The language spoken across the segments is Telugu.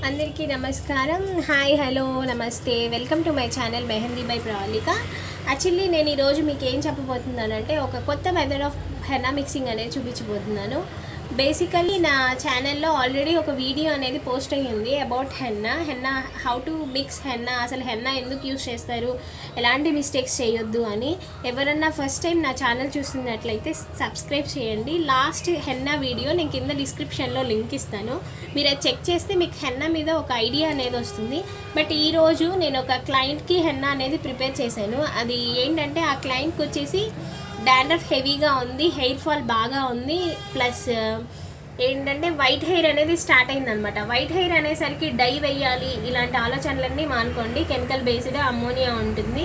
అందరికీ నమస్కారం. హాయ్, హలో, నమస్తే. Welcome to my channel Mehndi by Pravalika. Actually నేను ఈరోజు మీకు ఏం చెప్పబోతున్నానంటే ఒక కొత్త మెథడ్ ఆఫ్ హెన్నా మిక్సింగ్ అనేది చూపించబోతున్నాను. బేసికలీ నా ఛానల్లో ఆల్రెడీ ఒక వీడియో అనేది పోస్ట్ అయ్యింది about henna how to mix henna, అసలు హెన్నా ఎందుకు యూస్ చేస్తారు, ఎలాంటి మిస్టేక్స్ చేయొద్దు అని. ఎవరన్నా ఫస్ట్ టైం నా ఛానల్ చూస్తున్నట్లయితే సబ్స్క్రైబ్ చేయండి. లాస్ట్ హెన్నా వీడియో నేను కింద డిస్క్రిప్షన్లో లింక్ ఇస్తాను, మీరు అది చెక్ చేస్తే మీకు హెన్నా మీద ఒక ఐడియా అనేది వస్తుంది. బట్ ఈరోజు నేను ఒక క్లయింట్కి హెన్నా అనేది ప్రిపేర్ చేశాను. అది ఏంటంటే ఆ క్లయింట్కి వచ్చేసి డాండ్రఫ్ హెవీగా ఉంది, హెయిర్ ఫాల్ బాగా ఉంది, ప్లస్ ఏంటంటే వైట్ హెయిర్ అనేది స్టార్ట్ అయిందనమాట. వైట్ హెయిర్ అనేసరికి డై వేయాలి ఇలాంటి ఆలోచనలన్నీ మానుకోండి. కెమికల్ బేస్డ్ అమ్మోనియా ఉంటుంది,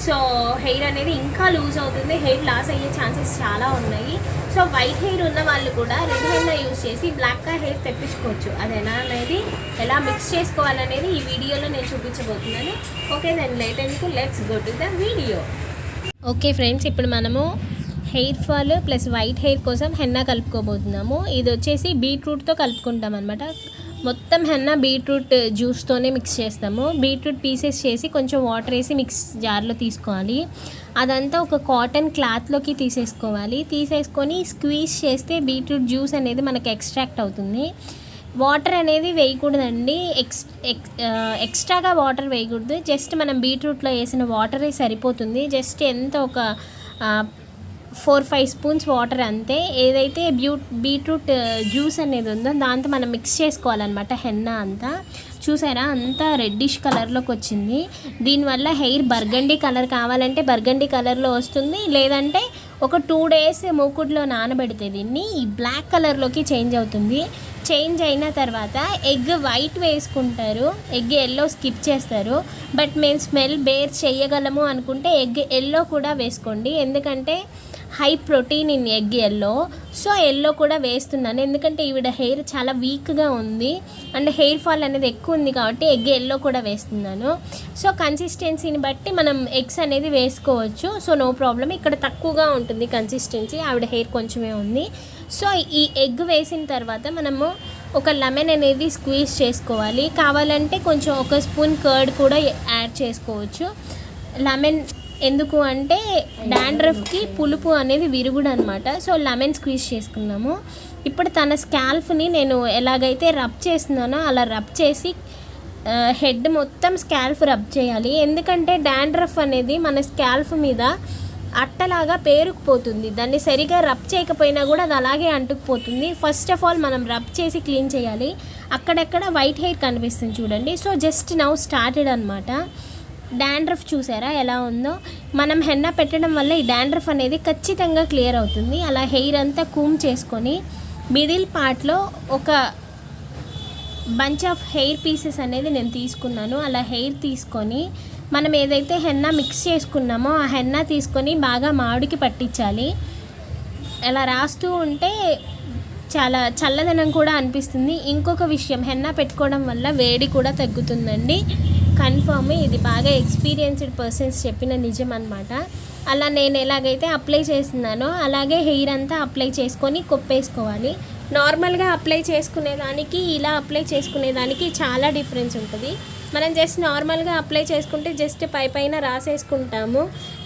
సో హెయిర్ అనేది ఇంకా లూజ్ అవుతుంది, హెయిర్ లాస్ అయ్యే ఛాన్సెస్ చాలా ఉన్నాయి. సో వైట్ హెయిర్ ఉన్న వాళ్ళు కూడా రెడ్ హెన్నా యూస్ చేసి బ్లాక్గా హెయిర్ తెప్పించుకోవచ్చు. అది ఎలా మిక్స్ చేసుకోవాలనేది ఈ వీడియోలో నేను చూపించబోతున్నాను. ఓకే, దెన్ లేట్ ఎందుకు, let's go to the video. Okay friends, ఇప్పుడు మనము hair fall plus white hair కోసం హెన్నా కలుపుకోబోతున్నాము. ఇది వచ్చేసి బీట్రూట్తో కలుపుకుంటాం అనమాట. మొత్తం హెన్నా బీట్రూట్ జ్యూస్తోనే మిక్స్ చేస్తాము. బీట్రూట్ పీసెస్ చేసి కొంచెం వాటర్ వేసి మిక్స్ జార్లో తీసుకోవాలి. అదంతా ఒక కాటన్ క్లాత్లోకి తీసేసుకొని స్క్వీజ్ చేస్తే బీట్రూట్ జ్యూస్ అనేది మనకు ఎక్స్ట్రాక్ట్ అవుతుంది. వాటర్ అనేది వేయకూడదండి, ఎక్స్ట్రాగా వాటర్ వేయకూడదు. జస్ట్ మనం బీట్రూట్లో వేసిన వాటరే సరిపోతుంది. జస్ట్ ఎంత ఒక 4-5 స్పూన్స్ వాటర్ అంతే. ఏదైతే బీట్రూట్ జ్యూస్ అనేది ఉందో దాంతో మనం మిక్స్ చేసుకోవాలన్నమాట. హెన్నా అంతా చూసారా, అంతా రెడ్డిష్ కలర్లోకి వచ్చింది. దీనివల్ల హెయిర్ బర్గండీ కలర్ కావాలంటే బర్గండీ కలర్లో వస్తుంది, లేదంటే ఒక 2 days మూకుడులో నానబెడితే దీన్ని ఈ బ్లాక్ కలర్లోకి చేంజ్ అవుతుంది. చేంజ్ అయిన తర్వాత ఎగ్ వైట్ వేసుకుంటారు, ఎగ్ ఎల్లో స్కిప్ చేస్తారు. బట్ మేము స్మెల్ బేర్ చేయగలము అనుకుంటే ఎగ్ ఎల్లో కూడా వేసుకోండి, ఎందుకంటే high protein in egg yellow. So yellow కూడా వేస్తున్నాను, ఎందుకంటే ఈవిడ హెయిర్ చాలా వీక్గా ఉంది అండ్ హెయిర్ ఫాల్ అనేది ఎక్కువ ఉంది కాబట్టి ఎగ్ ఎల్లో కూడా వేస్తున్నాను. సో కన్సిస్టెన్సీని బట్టి మనం ఎగ్స్ అనేది వేసుకోవచ్చు. So no problem. ఇక్కడ తక్కువగా ఉంటుంది కన్సిస్టెన్సీ, ఆవిడ హెయిర్ కొంచెమే ఉంది. సో ఈ ఎగ్ వేసిన తర్వాత మనము ఒక లెమన్ అనేది స్క్వీజ్ చేసుకోవాలి. కావాలంటే కొంచెం 1 స్పూన్ కర్డ్ కూడా యాడ్ చేసుకోవచ్చు. లెమన్ ఎందుకు అంటే డాండ్రఫ్కి పులుపు అనేది విరుగుడు అనమాట. సో లెమన్ స్క్వీజ్ చేసుకున్నాము. ఇప్పుడు తన స్కాల్ఫ్ని నేను ఎలాగైతే రబ్ చేస్తున్నానో అలా రబ్ చేసి హెడ్ మొత్తం స్కాల్ఫ్ రబ్ చేయాలి. ఎందుకంటే డాండ్రఫ్ అనేది మన స్కాల్ఫ్ మీద అట్టలాగా పేరుకుపోతుంది. దాన్ని సరిగా రబ్ చేయకపోయినా కూడా అది అలాగే అంటుకుపోతుంది. ఫస్ట్ ఆఫ్ ఆల్ మనం రబ్ చేసి క్లీన్ చేయాలి. అక్కడెక్కడ వైట్ హెయిర్ కనిపిస్తుంది చూడండి. సో జస్ట్ నౌ స్టార్టెడ్ అనమాట. డాండ్రఫ్ చూసారా ఎలా ఉందో. మనం హెన్నా పెట్టడం వల్ల ఈ డాండ్రఫ్ అనేది ఖచ్చితంగా క్లియర్ అవుతుంది. అలా హెయిర్ అంతా కూమ్ చేసుకొని మిడిల్ పార్ట్లో ఒక బంచ్ ఆఫ్ హెయిర్ పీసెస్ అనేది నేను తీసుకున్నాను. అలా హెయిర్ తీసుకొని మనం ఏదైతే హెన్నా మిక్స్ చేసుకున్నామో ఆ హెన్నా తీసుకొని బాగా మామిడికి పట్టించాలి. అలా రాస్తూ ఉంటే చాలా చల్లదనం కూడా అనిపిస్తుంది. ఇంకొక విషయం, హెన్నా పెట్టుకోవడం వల్ల వేడి కూడా తగ్గుతుందండి. కన్ఫర్మ్, ఇది బాగా ఎక్స్పీరియన్స్డ్ పర్సన్స్ చెప్పిన నిజం అనమాట. అలా నేను ఎలాగైతే అప్లై చేస్తున్నానో అలాగే హెయిర్ అంతా అప్లై చేసుకొని కొప్పేసుకోవాలి. నార్మల్గా అప్లై చేసుకునేదానికి ఇలా అప్లై చేసుకునేదానికి చాలా డిఫరెన్స్ ఉంటుంది. మనం జస్ట్ నార్మల్గా అప్లై చేసుకుంటే జస్ట్ పైన రాసేసుకుంటాము.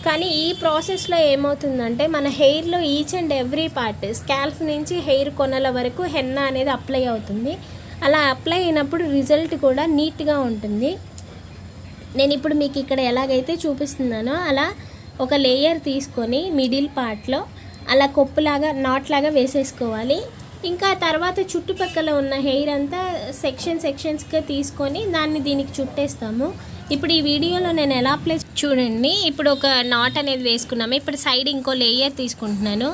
కానీ ఈ ప్రాసెస్లో ఏమవుతుందంటే మన హెయిర్లో each and every part, scalp నుంచి హెయిర్ కొనల వరకు హెన్నా అనేది అప్లై అవుతుంది. అలా అప్లై అయినప్పుడు రిజల్ట్ కూడా నీట్గా ఉంటుంది. నేను ఇప్పుడు మీకు ఇక్కడ ఎలాగైతే చూపిస్తున్నానో అలా ఒక లేయర్ తీసుకొని మిడిల్ పార్ట్లో అలా కొప్పులాగా నాట్లాగా వేసేసుకోవాలి. ఇంకా తర్వాత చుట్టుపక్కల ఉన్న హెయిర్ అంతా సెక్షన్స్గా తీసుకొని దాన్ని దీనికి చుట్టేస్తాము. ఇప్పుడు ఈ వీడియోలో నేను ఎలా అప్లై చూడండి. ఇప్పుడు ఒక నాట్ అనేది వేసుకున్నాము. ఇప్పుడు సైడ్ ఇంకో లేయర్ తీసుకుంటున్నాను.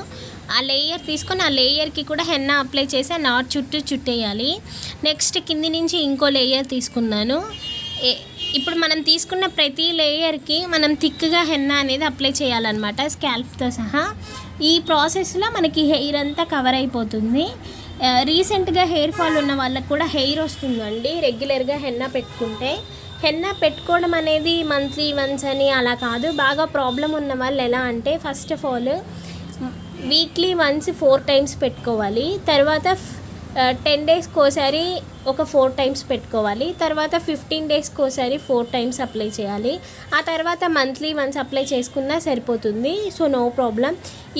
ఆ లేయర్ తీసుకొని ఆ లేయర్కి కూడా హెన్నా అప్లై చేసి ఆ నాట్ చుట్టేయాలి. నెక్స్ట్ కింది నుంచి ఇంకో లేయర్ తీసుకున్నాను. ఇప్పుడు మనం తీసుకున్న ప్రతి లేయర్కి మనం థిక్గా హెన్నా అనేది అప్లై చేయాలన్నమాట, స్కాల్ఫ్తో సహా. ఈ ప్రాసెస్లో మనకి హెయిర్ అంతా కవర్ అయిపోతుంది. రీసెంట్గా హెయిర్ ఫాల్ ఉన్న వాళ్ళకి కూడా హెయిర్ వస్తుందండి రెగ్యులర్గా హెన్నా పెట్టుకుంటే. హెన్నా పెట్టుకోవడం అనేది మంత్లీ వన్స్ అని అలా కాదు. బాగా ప్రాబ్లం ఉన్న వాళ్ళు ఎలా అంటే first of all weekly once 4 times పెట్టుకోవాలి. తర్వాత 10 డేస్కి ఒకసారి ఒక 4 టైమ్స్ పెట్టుకోవాలి. తర్వాత 15 డేస్కి ఒకసారి 4 టైమ్స్ అప్లై చేయాలి. ఆ తర్వాత మంత్లీ వన్స్ అప్లై చేసుకున్నా సరిపోతుంది. So no problem.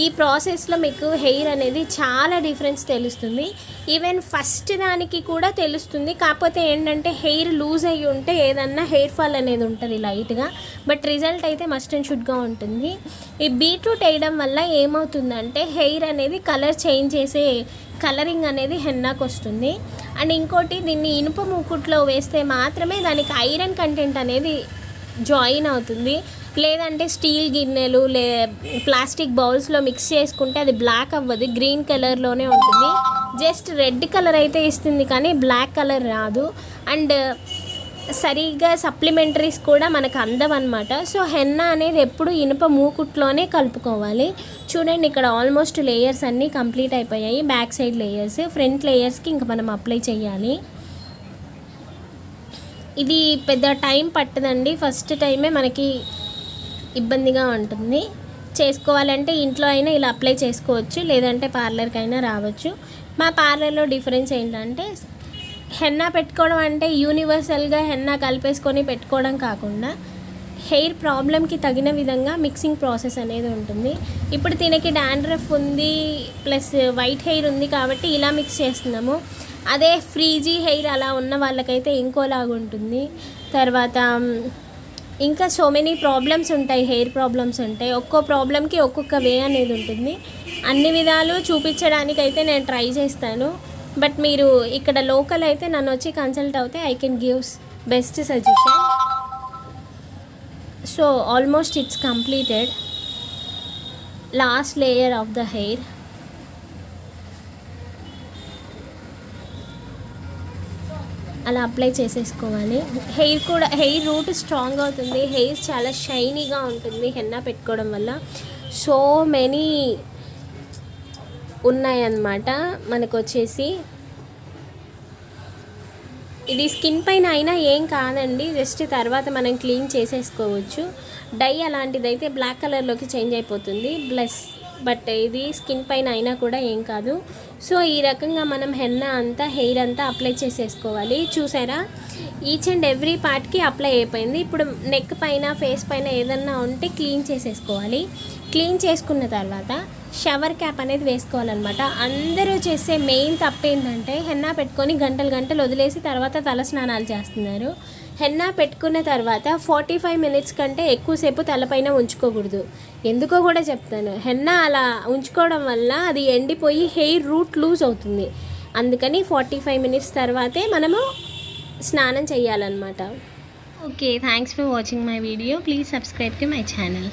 ఈ ప్రాసెస్లో మీకు హెయిర్ అనేది చాలా డిఫరెన్స్ తెలుస్తుంది. ఈవెన్ ఫస్ట్ దానికి కూడా తెలుస్తుంది. కాకపోతే ఏంటంటే హెయిర్ లూజ్ అయ్యి ఉంటే ఏదన్నా హెయిర్ ఫాల్ అనేది ఉంటుంది లైట్గా, బట్ రిజల్ట్ అయితే మస్ట్ అండ్ షుడ్గా ఉంటుంది. ఈ బీట్రూట్ వేయడం వల్ల ఏమవుతుందంటే హెయిర్ అనేది కలర్ చేంజ్ చేసే కలరింగ్ అనేది హెన్నాకు వస్తుంది. అండ్ ఇంకోటి, దీన్ని ఇనుప మూకుట్లో వేస్తే మాత్రమే దానికి ఐరన్ కంటెంట్ అనేది జాయిన్ అవుతుంది. లేదంటే స్టీల్ గిన్నెలు ప్లాస్టిక్ బౌల్స్లో మిక్స్ చేసుకుంటే అది బ్లాక్ అవ్వదు, గ్రీన్ కలర్లోనే ఉంటుంది. జస్ట్ రెడ్ కలర్ అయితే ఇస్తుంది కానీ బ్లాక్ కలర్ రాదు. అండ్ సరిగ్గా సప్లిమెంటరీస్ కూడా మనకు అందవన్నమాట. సో హెన్నా అనేది ఎప్పుడు ఇనుప మూకుట్లోనే కలుపుకోవాలి. చూడండి, ఇక్కడ ఆల్మోస్ట్ లేయర్స్ అన్నీ కంప్లీట్ అయిపోయాయి. బ్యాక్ సైడ్ లేయర్స్, ఫ్రంట్ లేయర్స్కి ఇంకా మనం అప్లై చేయాలి. ఇది పెద్ద టైం పట్టదండి. ఫస్ట్ టైమే మనకి ఇబ్బందిగా ఉంటుంది. చేసుకోవాలంటే ఇంట్లో అయినా ఇలా అప్లై చేసుకోవచ్చు, లేదంటే పార్లర్కి అయినా రావచ్చు. మా పార్లర్లో డిఫరెన్స్ ఏంటంటే హెన్నా పెట్టుకోవడం అంటే యూనివర్సల్గా హెన్నా కలిపేసుకొని పెట్టుకోవడం కాకుండా హెయిర్ ప్రాబ్లమ్కి తగిన విధంగా మిక్సింగ్ ప్రాసెస్ అనేది ఉంటుంది. ఇప్పుడు తినకి డాండ్రఫ్ ఉంది ప్లస్ వైట్ హెయిర్ ఉంది కాబట్టి ఇలా మిక్స్ చేస్తున్నాము. అదే ఫ్రీజీ హెయిర్ అలా ఉన్న వాళ్ళకైతే ఇంకోలాగా ఉంటుంది. తర్వాత ఇంకా సో మెనీ ప్రాబ్లమ్స్ ఉంటాయి, హెయిర్ ప్రాబ్లమ్స్ ఉంటాయి. ఒక్కో ప్రాబ్లమ్కి ఒక్కొక్క వే అనేది ఉంటుంది. అన్ని విధాలు చూపించడానికైతే నేను ట్రై చేస్తాను. బట్ మీరు ఇక్కడ లోకల్ అయితే నన్ను వచ్చి కన్సల్ట్ అవుతే I can gives best suggestion. So almost it's completed. Last layer of the hair. అలా అప్లై చేసేసుకోవాలి. హెయిర్ రూట్ స్ట్రాంగ్ అవుతుంది, హెయిర్ చాలా షైనీగా ఉంటుంది హెన్నా పెట్టుకోవడం వల్ల. సో మెనీ ఉన్నాయన్నమాట మనకు వచ్చేసి. ఇది స్కిన్ పైన అయినా ఏం కాదండి, జస్ట్ తర్వాత మనం క్లీన్ చేసేసుకోవచ్చు. డై అలాంటిదైతే బ్లాక్ కలర్లోకి చేంజ్ అయిపోతుంది బట్ ఇది స్కిన్ పైన అయినా కూడా ఏం కాదు. సో ఈ రకంగా మనం హెన్నా అంతా హెయిర్ అంతా అప్లై చేసేసుకోవాలి. చూసారా, ఈచ్ అండ్ ఎవ్రీ పార్ట్కి అప్లై అయిపోయింది. ఇప్పుడు నెక్ పైన ఫేస్ పైన ఏదన్నా ఉంటే క్లీన్ చేసేసుకోవాలి. క్లీన్ చేసుకున్న తర్వాత షవర్ క్యాప్ అనేది వేసుకోవాలన్నమాట. అందరూ చేసే మెయిన్ తప్పు ఏంటంటే హెన్నా పెట్టుకొని గంటలు వదిలేసి తర్వాత తల స్నానాలు చేస్తున్నారు. హెన్నా పెట్టుకున్న తర్వాత 45 మినిట్స్ కంటే ఎక్కువసేపు తలపైన ఉంచుకోకూడదు. ఎందుకో కూడా చెప్తాను. హెన్నా అలా ఉంచుకోవడం వల్ల అది ఎండిపోయి హెయిర్ రూట్ లూజ్ అవుతుంది. అందుకని 45 మినిట్స్ తర్వాతే మనము స్నానం చేయాలన్నమాట. Okay, thanks for watching my video. Please subscribe to my channel.